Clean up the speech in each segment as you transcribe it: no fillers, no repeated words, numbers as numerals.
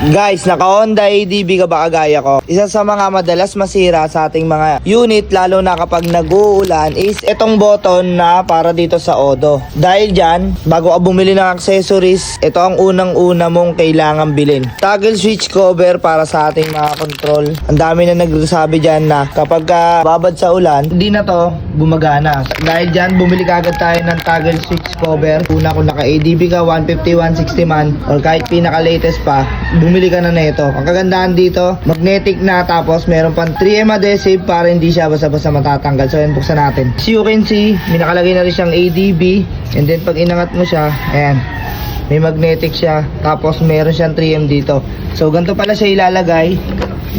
Guys, naka-Honda ADB ka ba kagaya ko? Isa sa mga madalas masira sa ating mga unit, lalo na kapag nag-uulan, is itong button na para dito sa Odo. Dahil dyan, bago ka bumili ng accessories, ito ang unang-una mong kailangan bilhin. Toggle switch cover para sa ating mga control. Ang dami na nagsasabi dyan na kapag babad sa ulan, hindi na to gumagana. Dahil dyan, bumili kagad tayo ng toggle switch cover. Una kung naka-ADB ka, 150, 160 man, or kahit pinaka-latest pa, bumili ka na nito. Ang kagandahan dito, magnetic na, tapos meron pang 3M adhesive para hindi siya basta-basta matatanggal. So yan, buksan natin. As you can see, may nakalagay na rin siyang ADB, and then pag inangat mo siya, ayan, may magnetic siya, tapos meron siyang 3M dito. So ganito pala siya ilalagay.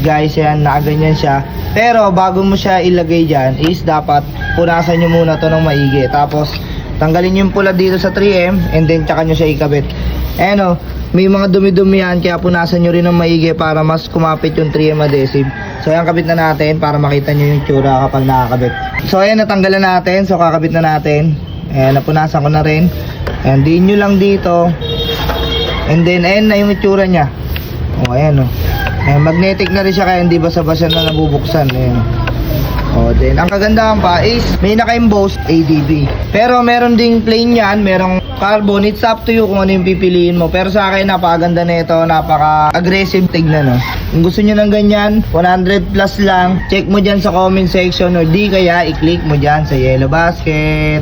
Guys, yan, nakaganyan siya. Pero bago mo siya ilagay dyan, is dapat punasan nyo muna to ng maigi. Tapos tanggalin yung pula dito sa 3M, and then tsaka nyo siya ikabit. Ayan o, may mga dumi-dumi yan, kaya punasan nyo rin ng maigi para mas kumapit yung 3M adhesive. So ayan, kabit na natin para makita nyo yung tsura kapag nakakabit. So ayan, natanggalan natin. So kakabit na natin. Ayan, napunasan ko na rin. Ayan, diin nyo lang dito. And then ayan na yung itsura nya. O ayan o. Ayan, magnetic na rin siya, kaya hindi basa-basa na nabubuksan. Ayan. O, then ang kagandahan pa is may naka-embossed ADB. Pero meron ding plain yan, merong carbon. It's up to you kung ano yung pipiliin mo. Pero sa akin, napakaganda na ito, napaka-aggressive tignan, no? Kung gusto nyo ng ganyan, 100 plus lang, check mo dyan sa comment section, o di kaya i-click mo dyan sa yellow basket.